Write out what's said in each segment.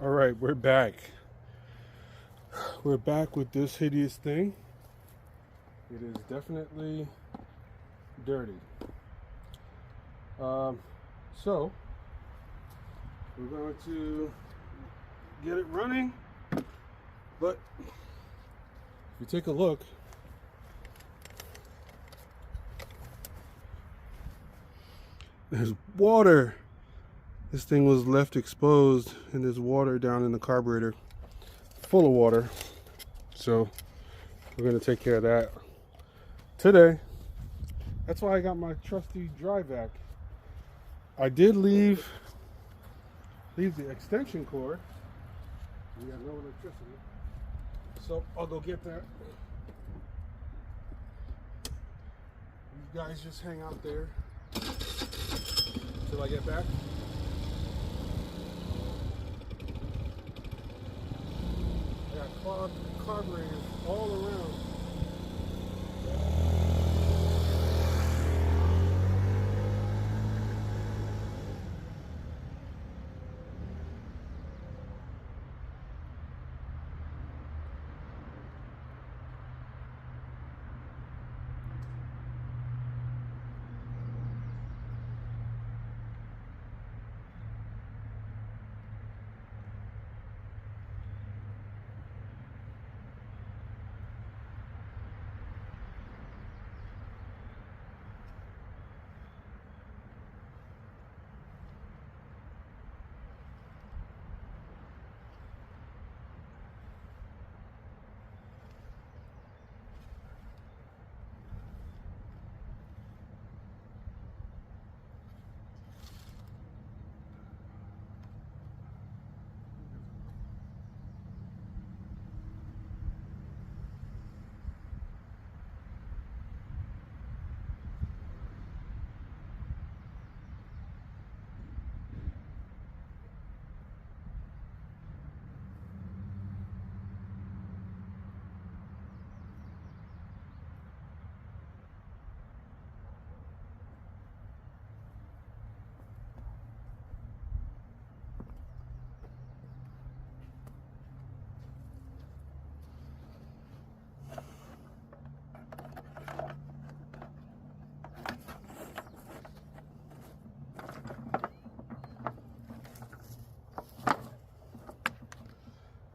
All right, we're back. We're back with this hideous thing. It is definitely dirty. So we're going to get it running, but if you take a look, there's water. This thing was left exposed and there's water down in the carburetor, full of water. So we're gonna take care of that today. That's why I got my trusty dry vac. I did leave the extension cord. We got no electricity, so I'll go get that. You guys just hang out there till I get back. Clogged carburetors all around.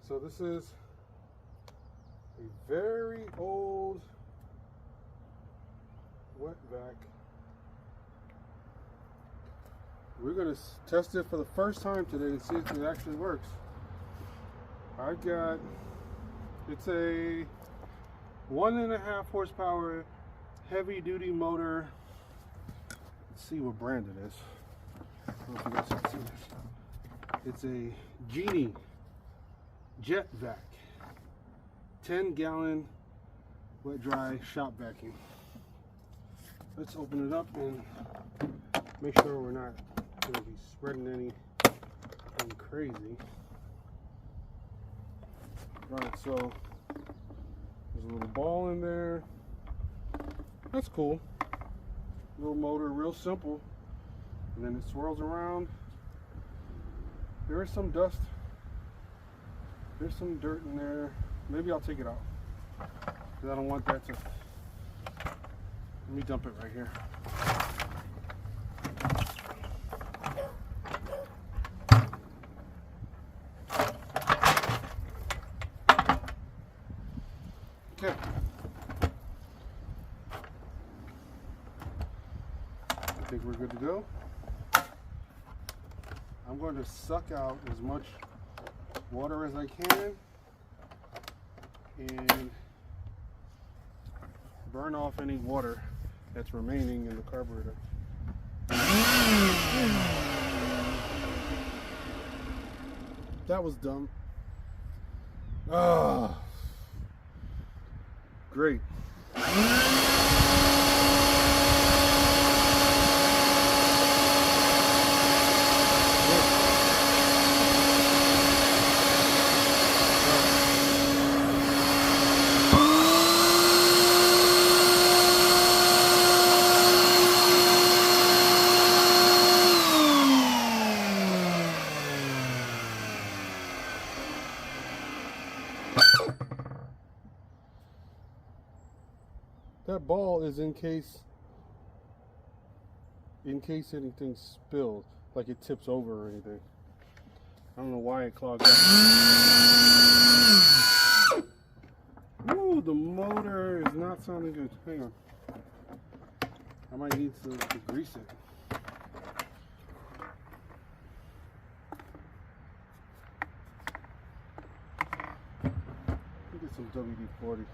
So this is a very old wet vac. We're going to test it for the first time today and see if it actually works. It's a 1.5 horsepower heavy duty motor. Let's see what brand it is. I don't know if you guys can see this. It's a Genie Jet Vac, 10-gallon wet dry shop vacuum. Let's open it up and make sure we're not going to be spreading anything crazy. Right, so there's a little ball in there. That's cool. Little motor, real simple. And then it swirls around. There is some dust. There's some dirt in there. Maybe I'll take it out, because I don't want that to. Let me dump it right here. Okay. I think we're good to go. I'm going to suck out as much water as I can and burn off any water that's remaining in the carburetor. That was dumb. Ah, great. That ball is in case anything spills, like it tips over or anything. I don't know why it clogged up. Ooh, the motor is not sounding good. Hang on. I might need to grease it. Get some WD-40.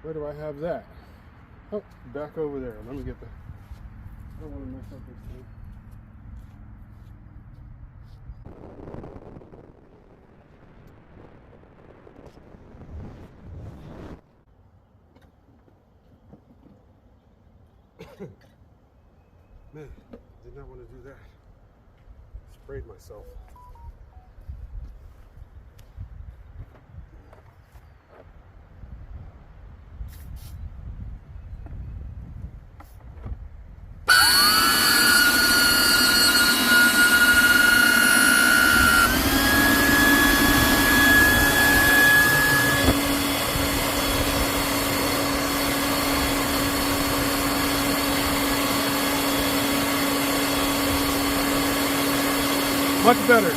Where do I have that? Oh, back over there. Let me get that. I don't want to mess up this thing. Man, did not want to do that. Sprayed myself. Much better.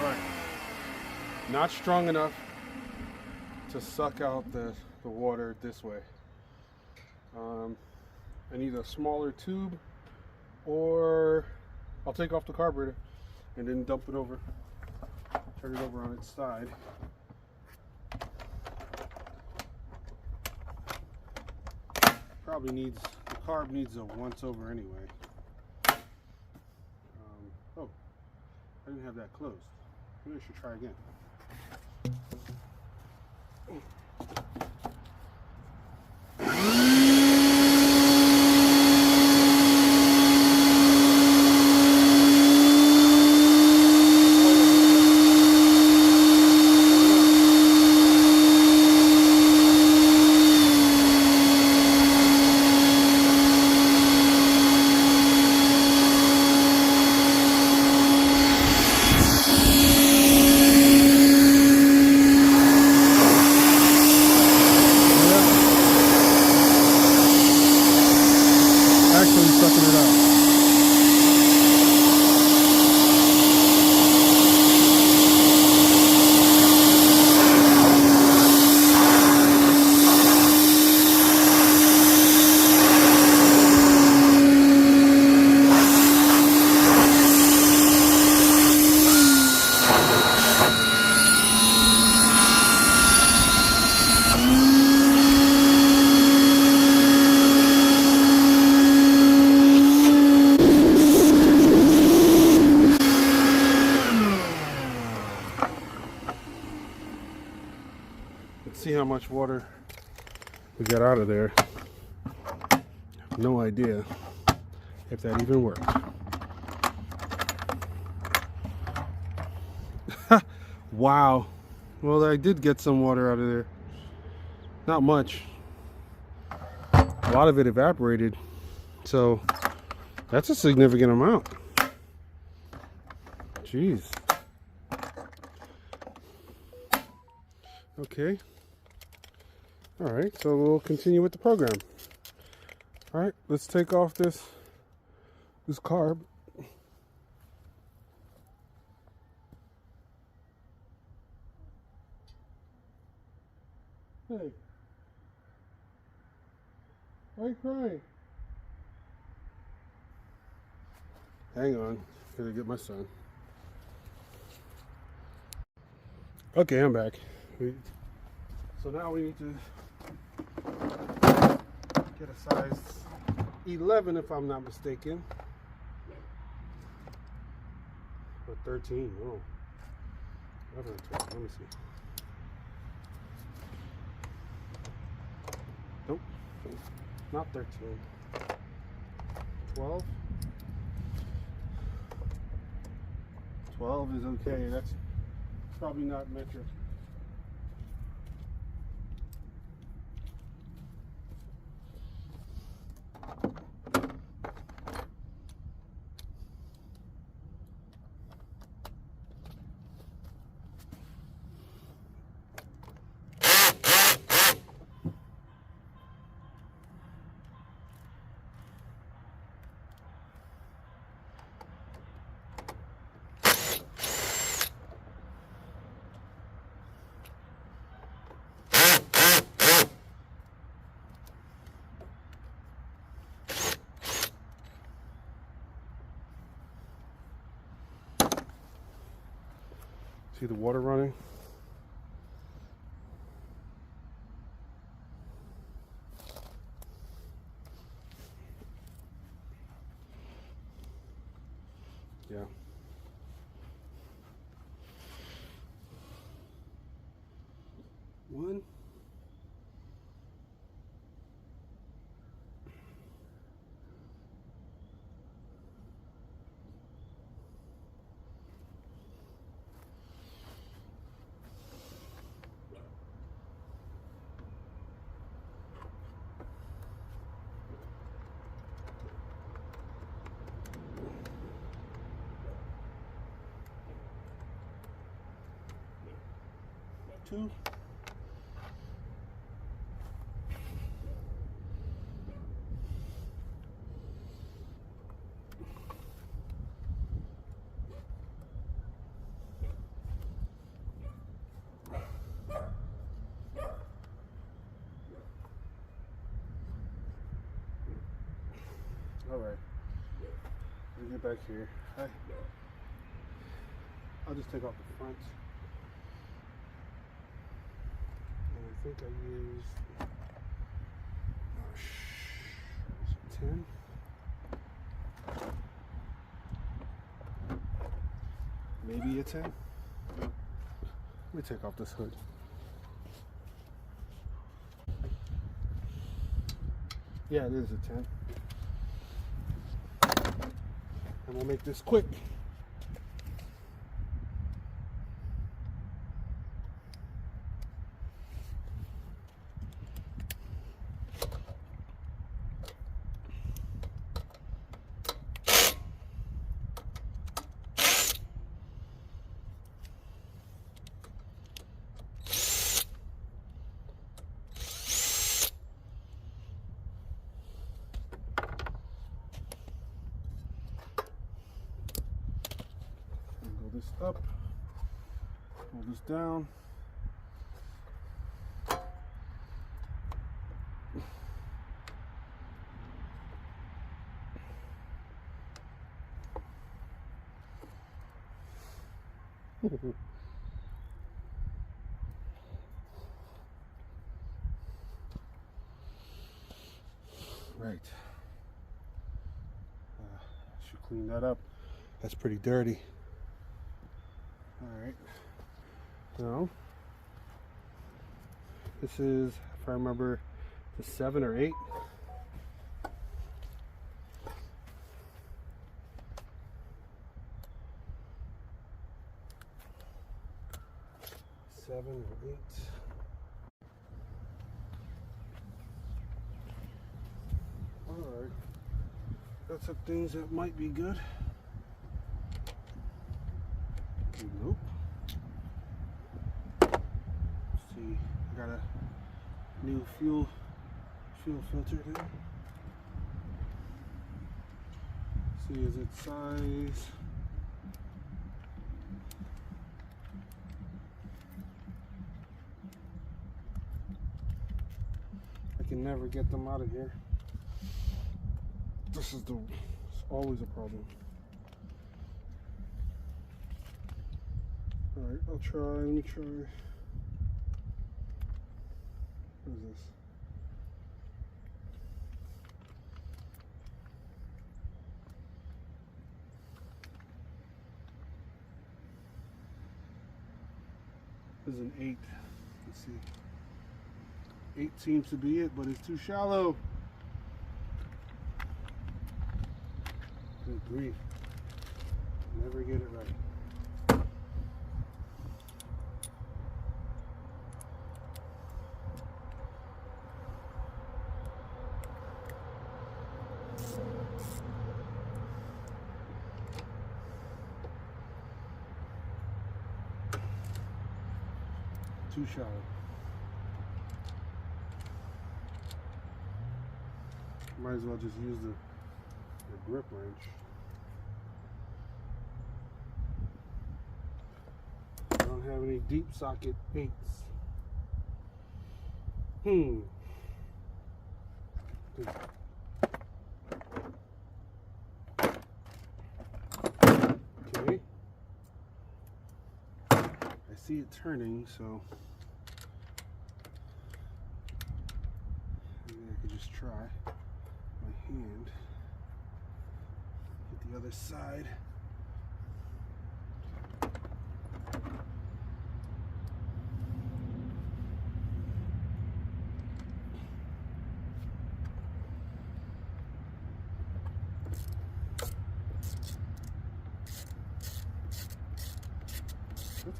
Right. Not strong enough to suck out the water this way. I need a smaller tube, or I'll take off the carburetor and then dump it over, turn it over on its side. Probably needs, the carb needs a once over anyway. Oh, I didn't have that closed. Maybe I should try again. Actually sucking it up. Let's see how much water we got out of there. No idea if that even worked. Wow. Well, I did get some water out of there. Not much. A lot of it evaporated. So that's a significant amount. Jeez. Okay. All right, so we'll continue with the program. All right, let's take off this carb. Hey. Why are you crying? Hang on. Gotta get my son. Okay, I'm back. So now we need to get a size 11 if I'm not mistaken. Or 13. Oh. 11 or 12. Let me see. Nope. Not 13. 12. 12 is okay. That's probably not metric. See the water running? Yeah. One. Two. All right. Let me get back here. I'll just take off the front. And I think I used 10. Maybe a 10. Let me take off this hood. Yeah, it is a 10. And we'll make this quick. This up, pull this down. Right. Should clean that up. That's pretty dirty. All right. Now, this is, if I remember, the 7 or 8. Seven or 8. All right. Got some things that might be good. Nope. Let's see, I got a new fuel filter there. See, is it size? can never get them out of here. It's always a problem. Alright, I'll try. Let me try. What is this? This is an 8. Let's see. 8 seems to be it, but it's too shallow. Good grief. Never get it right. Too shallow. Might as well just use the grip wrench. I don't have any deep socket 8s. Okay. I see it turning, so maybe I could just try my hand. Hit the other side.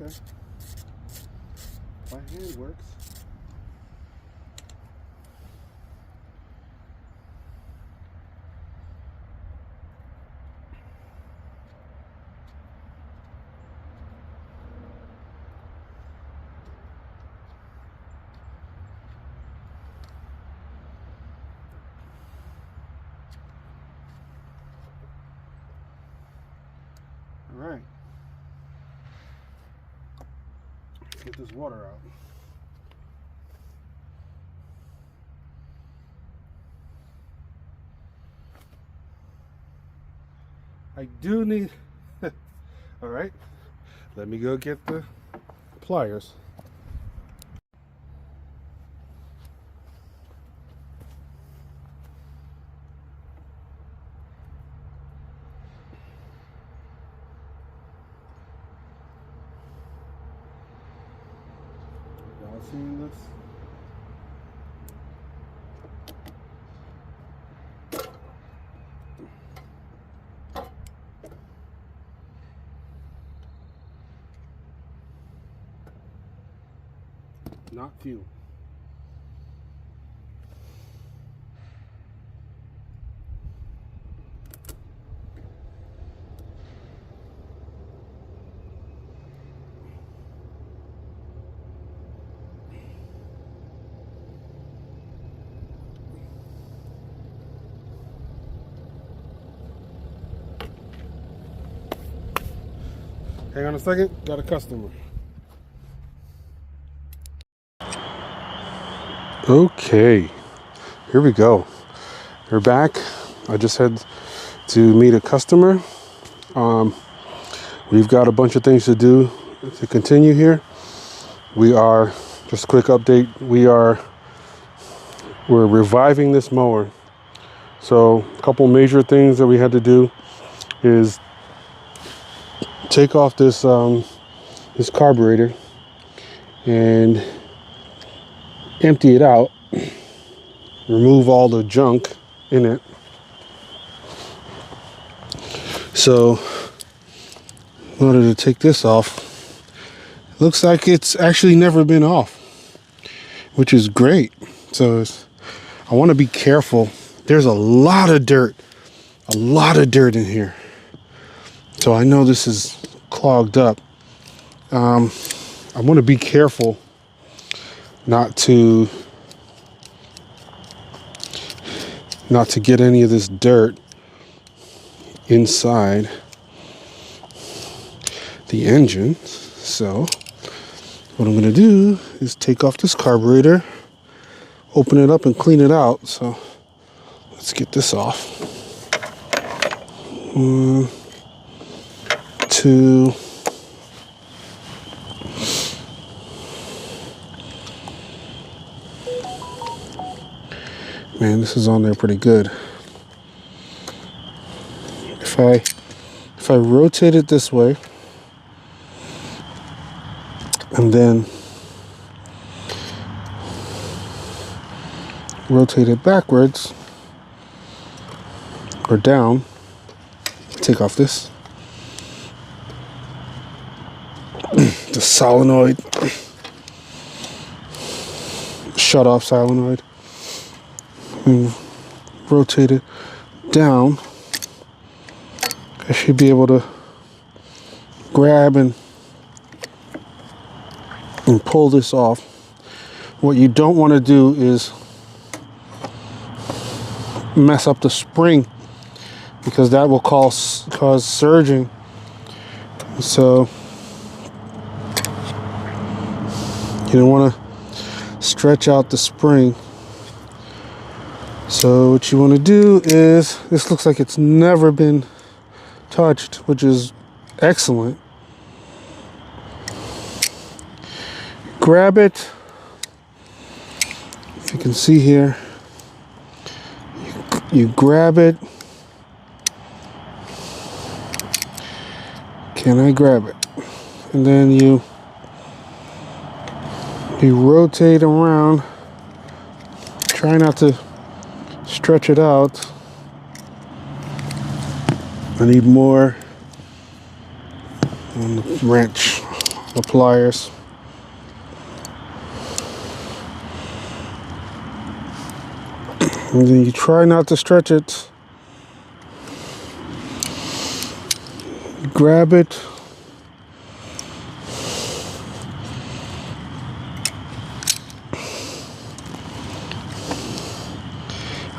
Okay. My hand works. All right. Let's get this water out. I do need, all right, let me go get the pliers. Y'all seeing this? Not fuel. Hang on a second, got a customer. Okay, here we go. We're back. I just had to meet a customer. We've got a bunch of things to do to continue here. We are, just a quick update, we're reviving this mower. So a couple major things that we had to do is take off this this carburetor and empty it out, remove all the junk in it. So in order to take this off, looks like it's actually never been off, which is great. So I want to be careful. There's a lot of dirt in here. So I know this is clogged up. I want to be careful not to get any of this dirt inside the engine. So what I'm going to do is take off this carburetor, open it up and clean it out. So let's get this off. 1, 2. Man, this is on there pretty good. If I rotate it this way and then rotate it backwards or down, take off this, the solenoid, shut off solenoid, and rotate it down, I should be able to grab and pull this off. What you don't want to do is mess up the spring, because that will cause surging. So you don't want to stretch out the spring. So what you want to do is, this looks like it's never been touched, which is excellent. Grab it. If you can see here, you grab it. Can I grab it? And then you rotate around. Try not to stretch it out. I need more on the wrench, the pliers. And then you try not to stretch it. Grab it.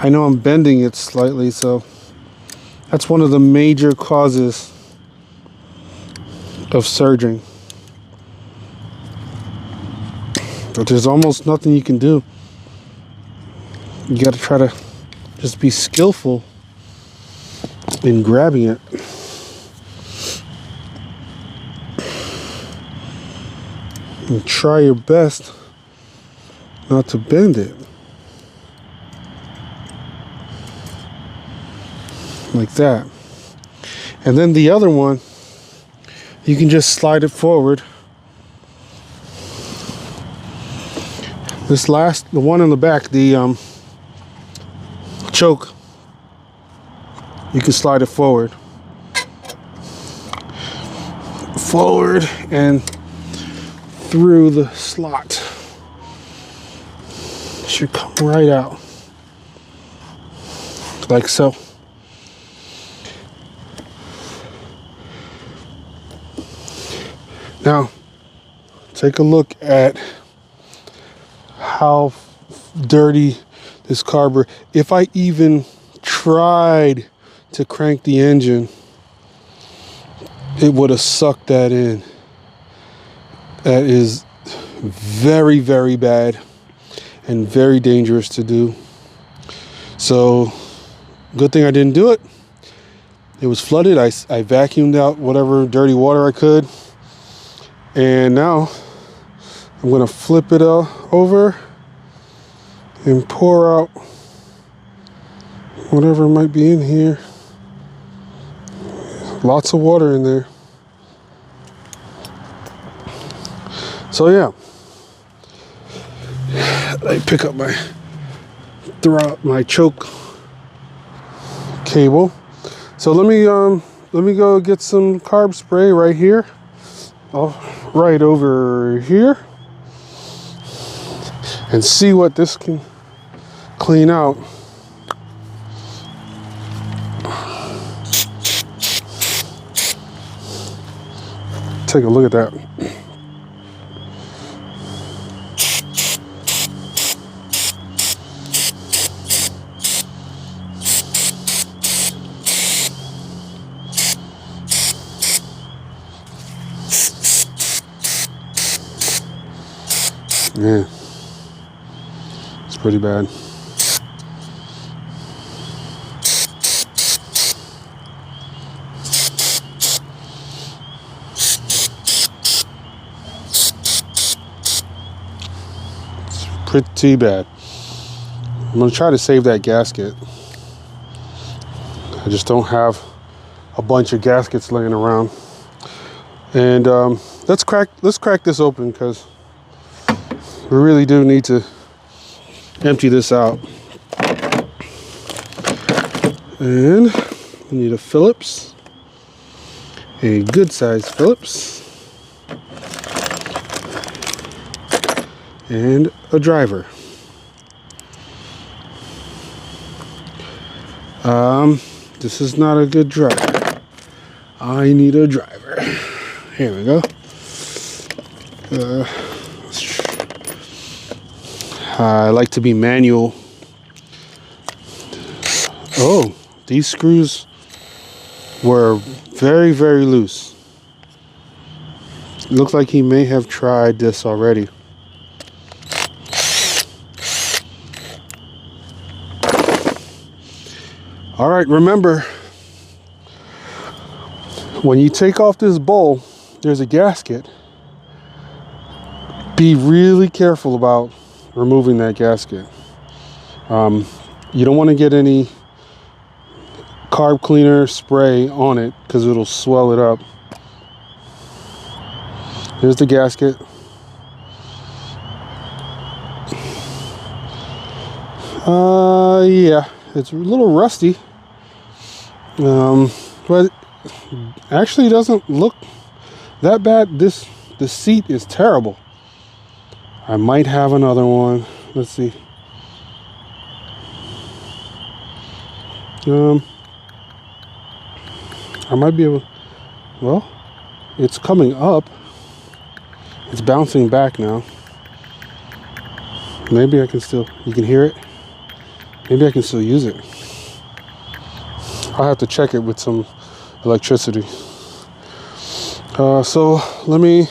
I know I'm bending it slightly, so that's one of the major causes of surging. But there's almost nothing you can do. You got to try to just be skillful in grabbing it. And try your best not to bend it. Like that. And then the other one, you can just slide it forward. This last, the one in the back, the choke, you can slide it forward and through the slot. It should come right out like so. Now, take a look at how dirty this carburetor. If I even tried to crank the engine, it would have sucked that in. That is very, very bad and very dangerous to do. So, good thing I didn't do it. It was flooded. I vacuumed out whatever dirty water I could. And now I'm going to flip it over and pour out whatever might be in here. Lots of water in there. So yeah, I pick up my choke cable. So let me go get some carb spray right here. Right over here, and see what this can clean out. Take a look at that. Yeah, it's pretty bad. It's pretty bad. I'm gonna try to save that gasket. I just don't have a bunch of gaskets laying around. And let's crack this open, because we really do need to empty this out. And we need a Phillips, a good size Phillips, and a driver. This is not a good driver. I need a driver. Here we go. I like to be manual. Oh, these screws were very, very loose. It looks like he may have tried this already. All right, remember, when you take off this bowl, there's a gasket. Be really careful about removing that gasket. You don't want to get any carb cleaner spray on it, because it'll swell it up. Here's the gasket. Yeah, it's a little rusty. But actually doesn't look that bad. The seat is terrible. I might have another one. Let's see. I might be able, well, it's coming up. It's bouncing back now. Maybe I can still, you can hear it. Maybe I can still use it. I'll have to check it with some electricity. So let me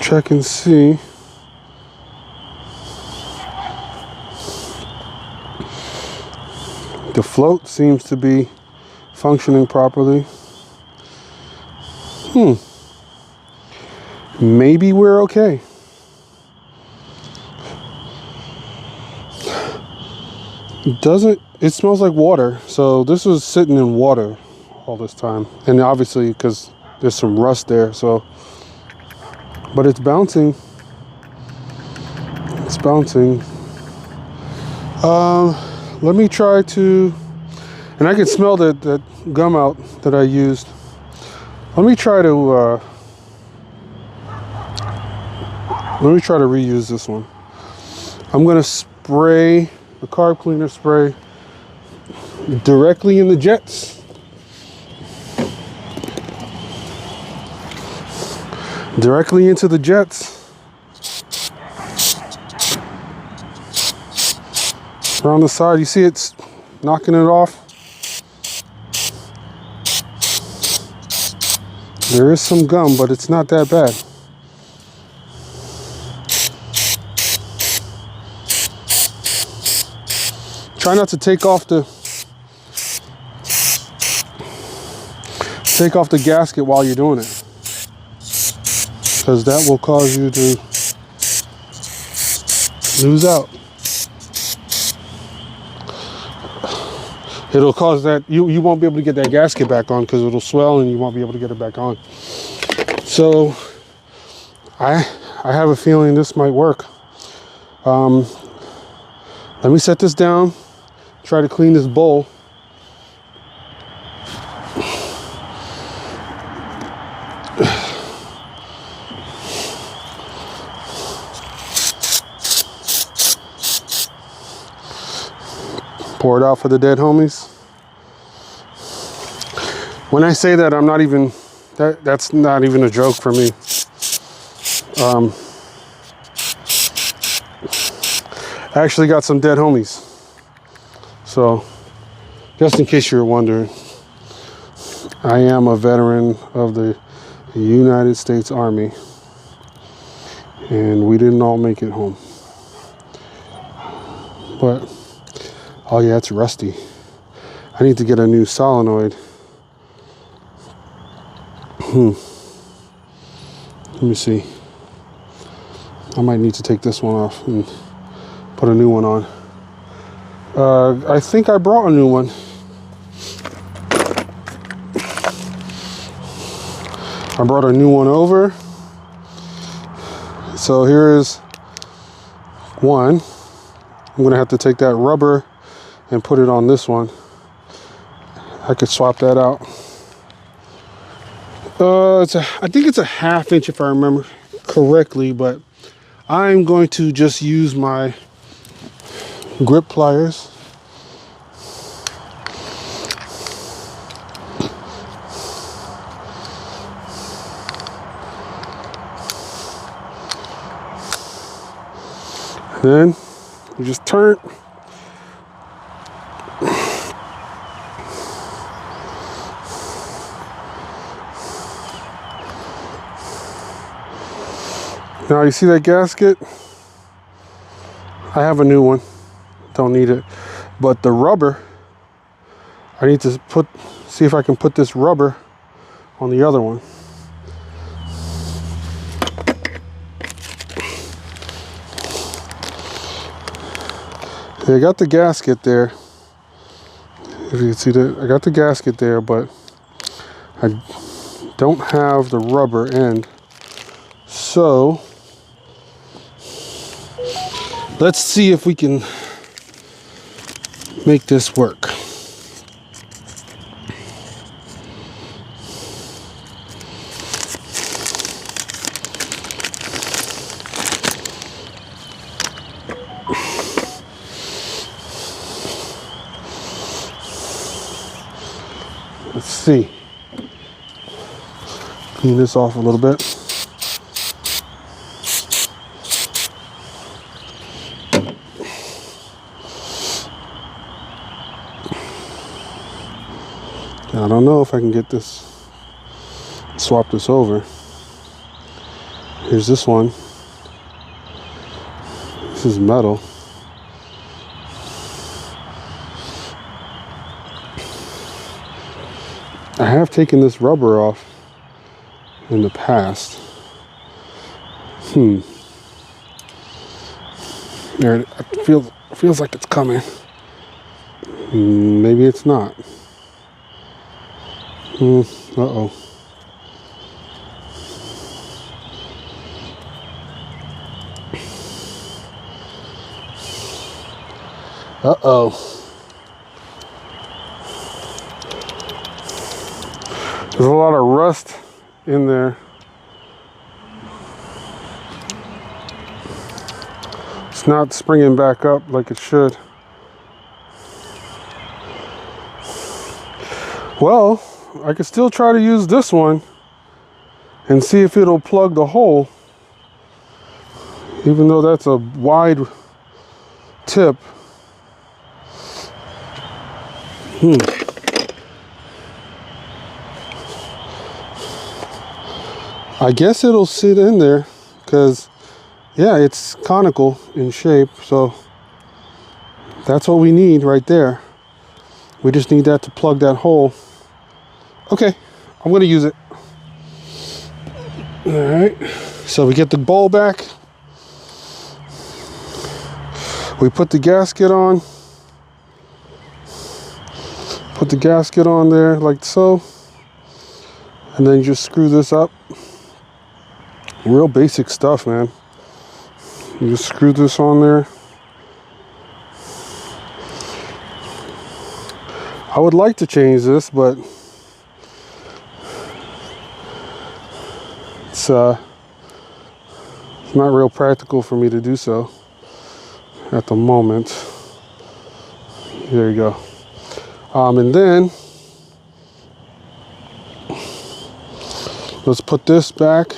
check and see. The float seems to be functioning properly. Maybe we're okay. It smells like water. So this was sitting in water all this time. And obviously, because there's some rust there, so, but it's bouncing. It's bouncing. Let me try to, and I can smell that gum out that I used. Let me try to reuse this one. I'm gonna spray the carb cleaner spray directly in the jets. Directly into the jets. Around the side, you see it's knocking it off. There is some gum, but it's not that bad. Try not to take off the gasket while you're doing it, because that will cause you to lose out. It'll cause that you won't be able to get that gasket back on, because it'll swell and you won't be able to get it back on. So I have a feeling this might work. Let me set this down, try to clean this bowl. Pour it out for the dead homies. When I say that, I'm not even, that's not even a joke for me. I actually got some dead homies. So, just in case you're wondering, I am a veteran of the United States Army, and we didn't all make it home. But, oh yeah, it's rusty. I need to get a new solenoid. Let me see. I might need to take this one off and put a new one on. I think I brought a new one. I brought a new one over. So here is one. I'm gonna have to take that rubber and put it on this one. I could swap that out. I think it's a 1/2 inch if I remember correctly, but I'm going to just use my grip pliers. Then you just turn. Now you see that gasket? I have a new one. Don't need it. But the rubber, I need to see if I can put this rubber on the other one. I got the gasket there. If you can see that, I got the gasket there, but I don't have the rubber end. So let's see if we can make this work. Let's see. Clean this off a little bit. I don't know if I can get this, swap this over. Here's this one. This is metal. I have taken this rubber off in the past. There, it feels like it's coming. Maybe it's not. Uh-oh. Uh-oh. There's a lot of rust in there. It's not springing back up like it should. Well, I could still try to use this one and see if it'll plug the hole, even though that's a wide tip. I guess it'll sit in there because, yeah, it's conical in shape, so that's what we need right there. We just need that to plug that hole. Okay, I'm gonna use it. All right, so we get the bowl back. We put the gasket on. Put the gasket on there like so. And then you just screw this up. Real basic stuff, man. You just screw this on there. I would like to change this, but it's not real practical for me to do so at the moment. There you go. And then let's put this back.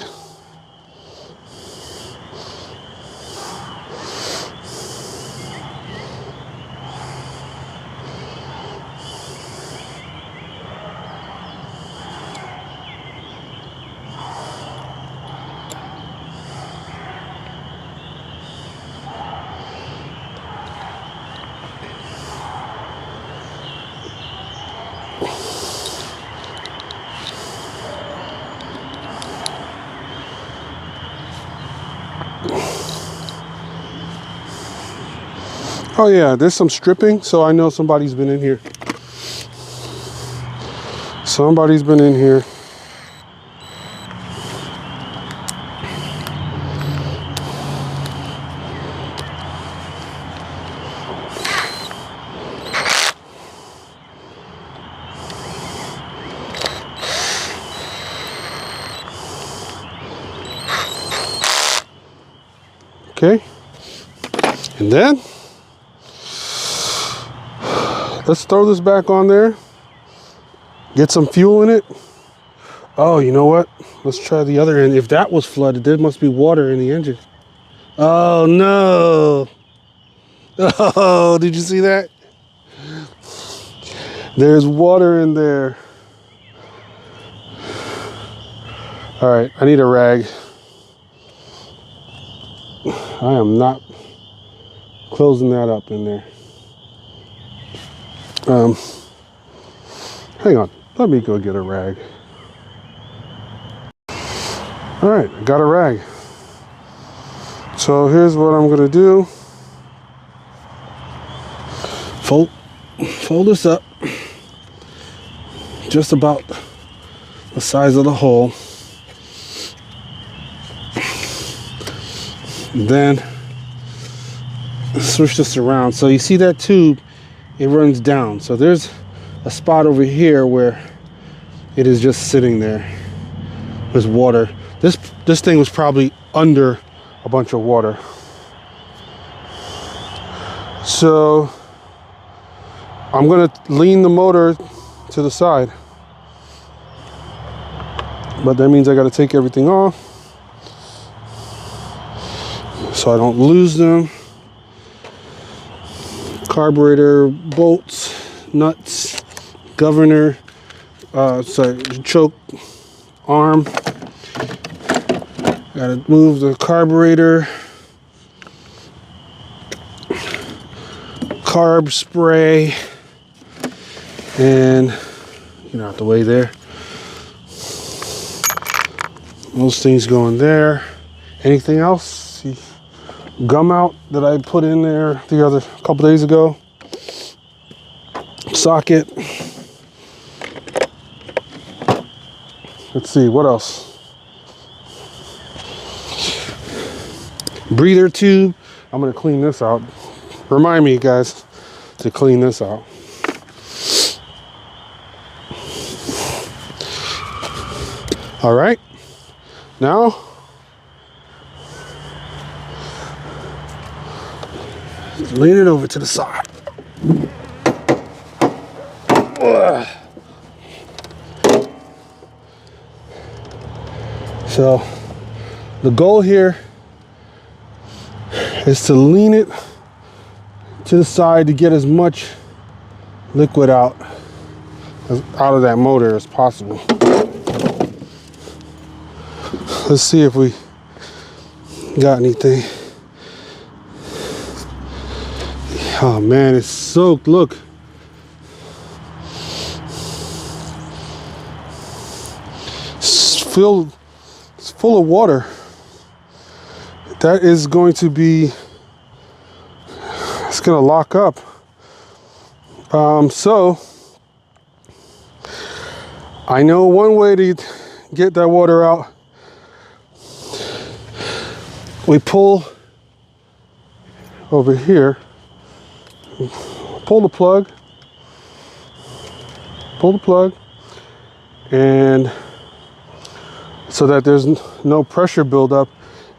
Oh yeah, there's some stripping, so I know somebody's been in here. Somebody's been in here. Okay, and then let's throw this back on there, get some fuel in it. Oh, you know what? Let's try the other end. If that was flooded, there must be water in the engine. Oh no. Oh, did you see that? There's water in there. All right, I need a rag. I am not closing that up in there. Hang on, let me go get a rag. All right, I got a rag. So here's what I'm gonna do. Fold this up just about the size of the hole. Then switch this around. So you see that tube, it runs down. So there's a spot over here where it is just sitting there with water. This thing was probably under a bunch of water. So I'm gonna lean the motor to the side, but that means I got to take everything off so I don't lose them. Carburetor bolts, nuts, governor, choke arm. Gotta move the carburetor, carb spray, and out the way there. Those things go in there. Anything else? Gum out that I put in there a couple days ago. Socket. Let's see, what else? Breather tube. I'm gonna clean this out. Remind me, guys, to clean this out. All right, now lean it over to the side. So the goal here is to lean it to the side to get as much liquid out of that motor as possible. Let's see if we got anything. Oh man, it's soaked, look. It's full of water. That is going to be, it's gonna lock up. So I know one way to get that water out. We pull over here, pull the plug, and so that there's no pressure buildup,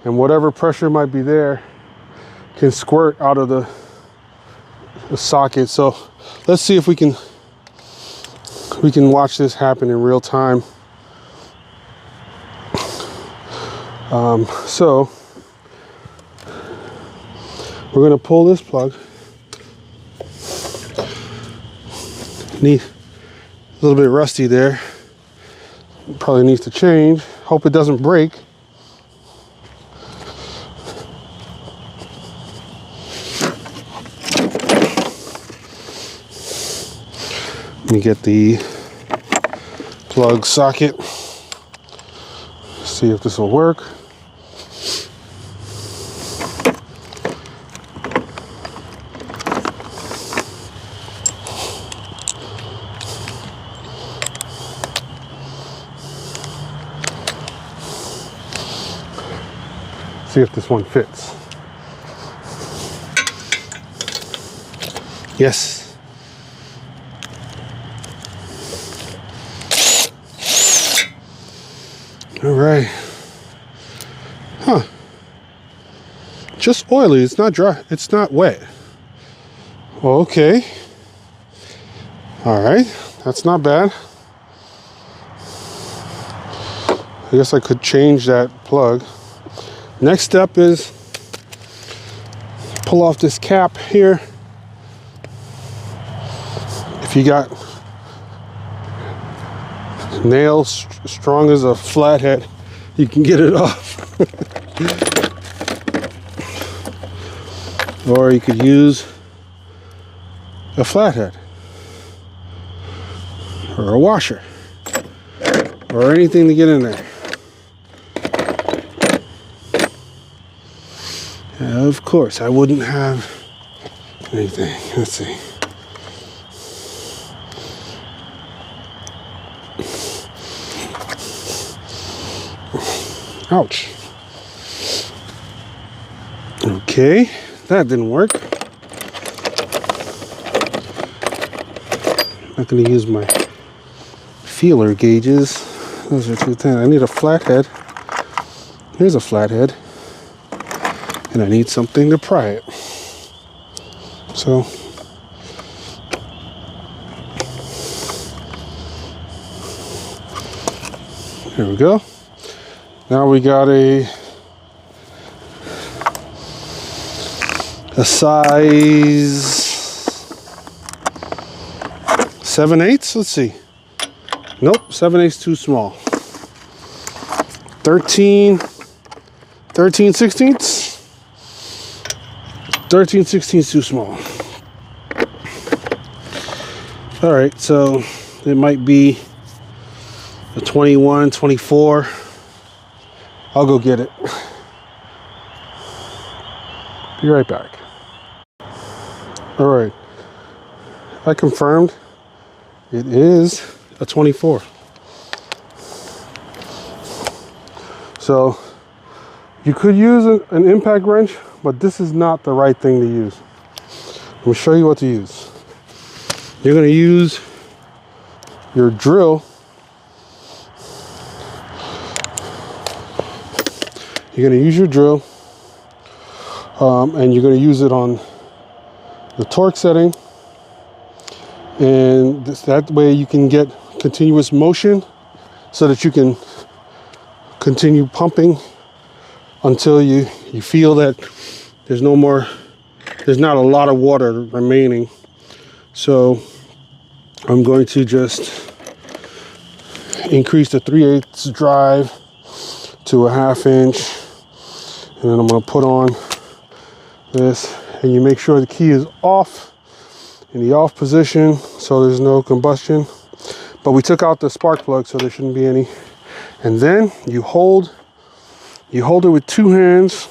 and whatever pressure might be there can squirt out of the socket. So let's see if we can watch this happen in real time. So we're gonna pull this plug. Need a little bit rusty there. Probably needs to change. Hope it doesn't break. Let me get the plug socket. See if this will work. See if this one fits. Yes. All right. Huh. Just oily. It's not dry. It's not wet. Okay. All right. That's not bad. I guess I could change that plug. Next step is pull off this cap here. If you got nails strong as a flathead, you can get it off. Or you could use a flathead or a washer or anything to get in there. Of course, I wouldn't have anything. Let's see. Ouch. Okay, that didn't work. I'm not going to use my feeler gauges. Those are too thin. I need a flathead. Here's a flathead. And I need something to pry it. So there we go. Now we got a size 7/8. Let's see. Nope, 7/8 too small. 13 16ths. 13 16ths too small. All right, so it might be a 21, 24. I'll go get it. Be right back. All right, I confirmed it is a 24. So you could use an impact wrench, but this is not the right thing to use. Let me show you what to use. You're going to use your drill. You're going to use your drill, and you're going to use it on the torque setting, and that way you can get continuous motion so that you can continue pumping until you feel that there's not a lot of water remaining. So I'm going to just increase the 3/8 drive to a 1/2 inch, and then I'm going to put on this, and you make sure the key is off, in the off position, so there's no combustion. But we took out the spark plug, so there shouldn't be any. And then you hold it with 2 hands,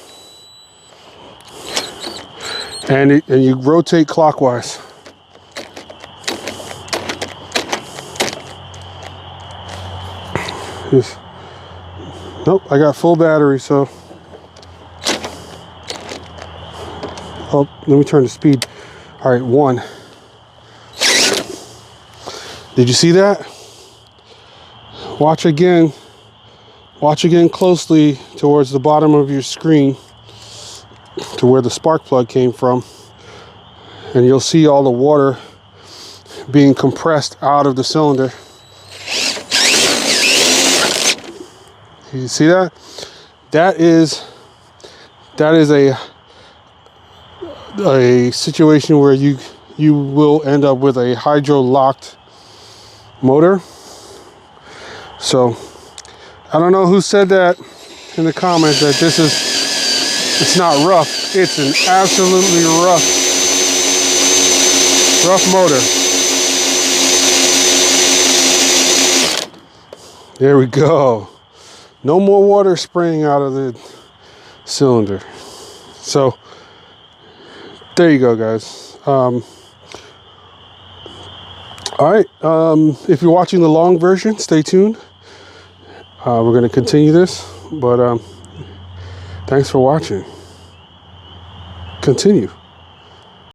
and you rotate clockwise. Nope, I got full battery, so. Oh, let me turn the speed. All right, 1. Did you see that? Watch again closely towards the bottom of your screen to where the spark plug came from, and you'll see all the water being compressed out of the cylinder. You see that? That is a situation where you will end up with a hydro-locked motor. So I don't know who said that in the comments, that it's not rough. It's an absolutely rough motor. There we go. No more water spraying out of the cylinder. So there you go, guys. All right, if you're watching the long version, stay tuned. We're going to continue this, but Thanks for watching. Continue.